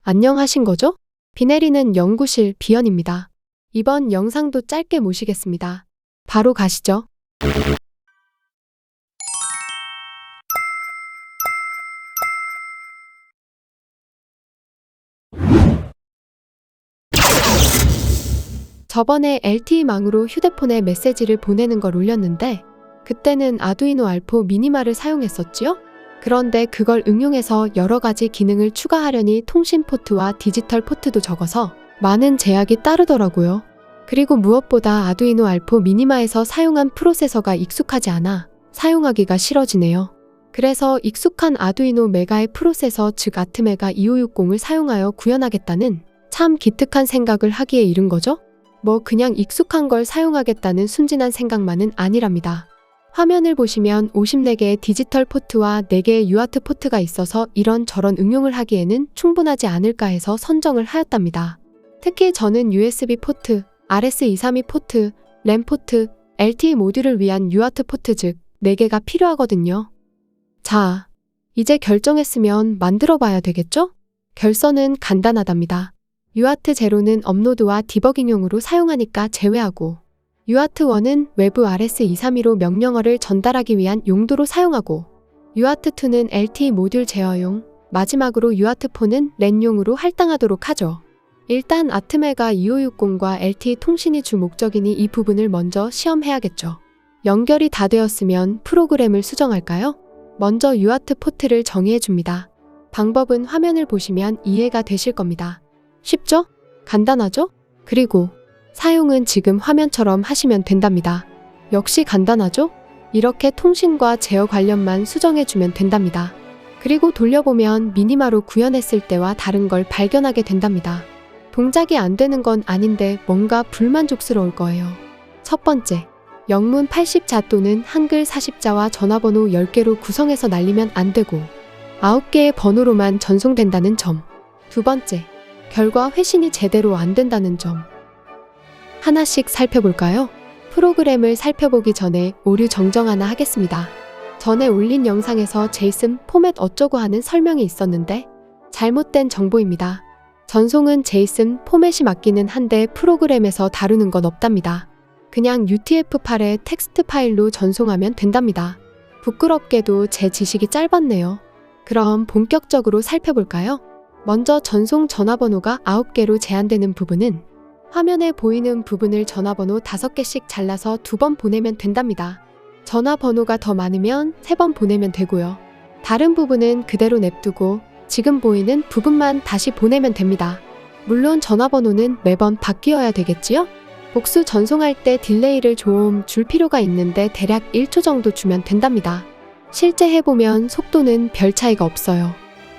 안녕하신 거죠? 비 내리는 연구실 비연입니다. 이번 영상도 짧게 모시겠습니다. 바로 가시죠. 저번에 LTE망으로 휴대폰에 메시지를 보내는 걸 올렸는데 그때는 아두이노 알포 미니마를 사용했었지요? 그런데 그걸 응용해서 여러 가지 기능을 추가하려니 통신 포트와 디지털 포트도 적어서 많은 제약이 따르더라고요. 그리고 무엇보다 아두이노 알포 미니마에서 사용한 프로세서가 익숙하지 않아 사용하기가 싫어지네요. 그래서 익숙한 아두이노 메가의 프로세서 즉 아트메가 2560을 사용하여 구현하겠다는 참 기특한 생각을 하기에 이른 거죠? 뭐 그냥 익숙한 걸 사용하겠다는 순진한 생각만은 아니랍니다. 화면을 보시면 54개의 디지털 포트와 4개의 UART 포트가 있어서 이런저런 응용을 하기에는 충분하지 않을까 해서 선정을 하였답니다. 특히 저는 USB 포트, RS232 포트, 램 포트, LTE 모듈을 위한 UART 포트 즉 4개가 필요하거든요. 자, 이제 결정했으면 만들어 봐야 되겠죠? 결선은 간단하답니다. UART 제로는 업로드와 디버깅용으로 사용하니까 제외하고 UART 1은 외부 RS232로 명령어를 전달하기 위한 용도로 사용하고 UART 2는 LTE 모듈 제어용, 마지막으로 UART 4는 랜용으로 할당하도록 하죠. 일단 아트메가 2560과 LTE 통신이 주 목적이니 이 부분을 먼저 시험해야겠죠. 연결이 다 되었으면 프로그램을 수정할까요? 먼저 UART 포트를 정의해 줍니다. 방법은 화면을 보시면 이해가 되실 겁니다. 쉽죠? 간단하죠? 그리고 사용은 지금 화면처럼 하시면 된답니다. 역시 간단하죠? 이렇게 통신과 제어 관련만 수정해주면 된답니다. 그리고 돌려보면 미니마로 구현했을 때와 다른 걸 발견하게 된답니다. 동작이 안 되는 건 아닌데 뭔가 불만족스러울 거예요. 첫 번째, 영문 80자 또는 한글 40자와 전화번호 10개로 구성해서 날리면 안 되고 9개의 번호로만 전송된다는 점. 두 번째, 결과 회신이 제대로 안 된다는 점. 하나씩 살펴볼까요? 프로그램을 살펴보기 전에 오류 정정 하나 하겠습니다. 전에 올린 영상에서 제이슨 포맷 어쩌고 하는 설명이 있었는데 잘못된 정보입니다. 전송은 제이슨 포맷이 맞기는 한데 프로그램에서 다루는 건 없답니다. 그냥 UTF-8의 텍스트 파일로 전송하면 된답니다. 부끄럽게도 제 지식이 짧았네요. 그럼 본격적으로 살펴볼까요? 먼저 전송 전화번호가 9개로 제한되는 부분은 화면에 보이는 부분을 전화번호 5개씩 잘라서 2번 보내면 된답니다. 전화번호가 더 많으면 3번 보내면 되고요. 다른 부분은 그대로 냅두고 지금 보이는 부분만 다시 보내면 됩니다. 물론 전화번호는 매번 바뀌어야 되겠지요? 복수 전송할 때 딜레이를 좀 줄 필요가 있는데 대략 1초 정도 주면 된답니다. 실제 해보면 속도는 별 차이가 없어요.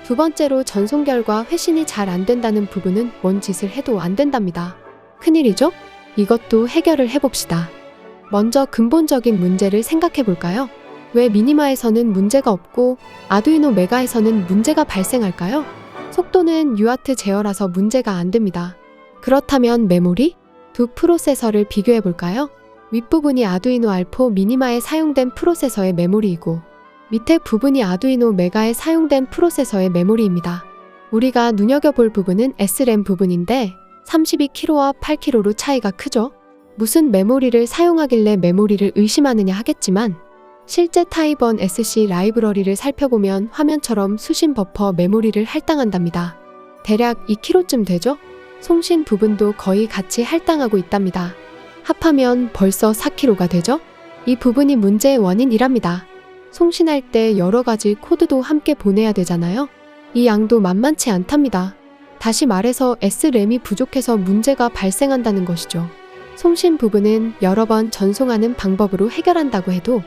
두 번째로 전송 결과 회신이 잘 안 된다는 부분은 뭔 짓을 해도 안 된답니다. 큰일이죠? 이것도 해결을 해봅시다. 먼저 근본적인 문제를 생각해 볼까요? 왜 미니마에서는 문제가 없고 아두이노 메가에서는 문제가 발생할까요? 속도는 UART 제어라서 문제가 안 됩니다. 그렇다면 메모리? 두 프로세서를 비교해 볼까요? 윗부분이 아두이노 알포 미니마에 사용된 프로세서의 메모리이고 밑에 부분이 아두이노 메가에 사용된 프로세서의 메모리입니다. 우리가 눈여겨볼 부분은 SRAM 부분인데 32kg와 8kg로 차이가 크죠? 무슨 메모리를 사용하길래 메모리를 의심하느냐 하겠지만 실제 타입1 SC 라이브러리를 살펴보면 화면처럼 수신 버퍼 메모리를 할당한답니다. 대략 2kg쯤 되죠? 송신 부분도 거의 같이 할당하고 있답니다. 합하면 벌써 4kg가 되죠? 이 부분이 문제의 원인이랍니다. 송신할 때 여러 가지 코드도 함께 보내야 되잖아요? 이 양도 만만치 않답니다. 다시 말해서 SRAM이 부족해서 문제가 발생한다는 것이죠. 송신 부분은 여러 번 전송하는 방법으로 해결한다고 해도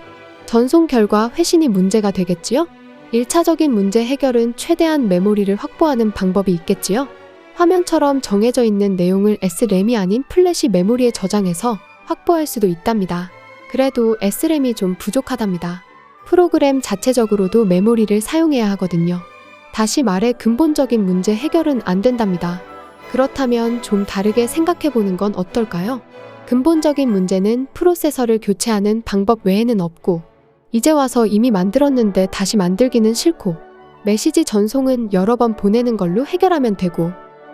전송 결과 회신이 문제가 되겠지요? 1차적인 문제 해결은 최대한 메모리를 확보하는 방법이 있겠지요? 화면처럼 정해져 있는 내용을 SRAM이 아닌 플래시 메모리에 저장해서 확보할 수도 있답니다. 그래도 SRAM이 좀 부족하답니다. 프로그램 자체적으로도 메모리를 사용해야 하거든요. 다시 말해 근본적인 문제 해결은 안 된답니다. 그렇다면 좀 다르게 생각해보는 건 어떨까요? 근본적인 문제는 프로세서를 교체하는 방법 외에는 없고 이제 와서 이미 만들었는데 다시 만들기는 싫고 메시지 전송은 여러 번 보내는 걸로 해결하면 되고,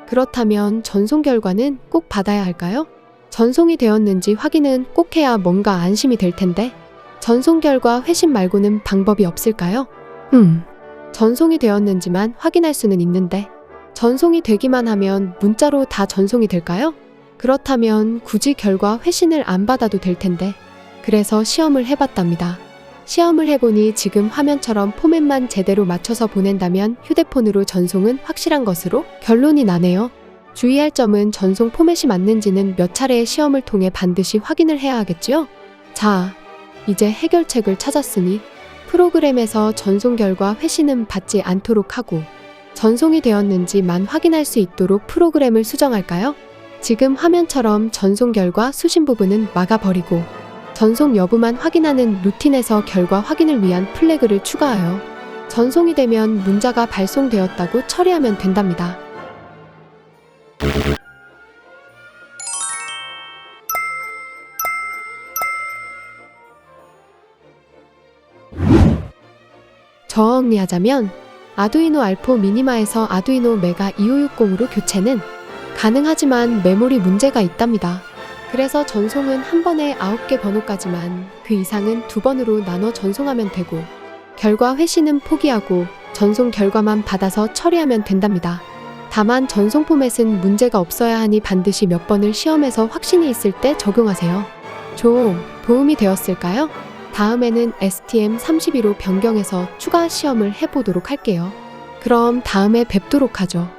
그렇다면 전송 결과는 꼭 받아야 할까요? 전송이 되었는지 확인은 꼭 해야 뭔가 안심이 될 텐데, 전송 결과 회신 말고는 방법이 없을까요? 전송이 되었는지만 확인할 수는 있는데, 전송이 되기만 하면 문자로 다 전송이 될까요? 그렇다면 굳이 결과 회신을 안 받아도 될 텐데, 그래서 시험을 해봤답니다. 시험을 해보니 지금 화면처럼 포맷만 제대로 맞춰서 보낸다면 휴대폰으로 전송은 확실한 것으로 결론이 나네요. 주의할 점은 전송 포맷이 맞는지는 몇 차례의 시험을 통해 반드시 확인을 해야 하겠지요? 자, 이제 해결책을 찾았으니 프로그램에서 전송 결과 회신은 받지 않도록 하고 전송이 되었는지만 확인할 수 있도록 프로그램을 수정할까요? 지금 화면처럼 전송 결과 수신 부분은 막아버리고 전송 여부만 확인하는 루틴에서 결과 확인을 위한 플래그를 추가하여 전송이 되면 문자가 발송되었다고 처리하면 된답니다. 정리하자면 아두이노 알포 미니마에서 아두이노 메가 2560으로 교체는 가능하지만 메모리 문제가 있답니다. 그래서 전송은 한 번에 9개 번호까지만, 그 이상은 2번으로 나눠 전송하면 되고 결과 회신은 포기하고 전송 결과만 받아서 처리하면 된답니다. 다만 전송 포맷은 문제가 없어야 하니 반드시 몇 번을 시험에서 확신이 있을 때 적용하세요. 좀 도움이 되었을까요? 다음에는 STM32로 변경해서 추가 시험을 해보도록 할게요. 그럼 다음에 뵙도록 하죠.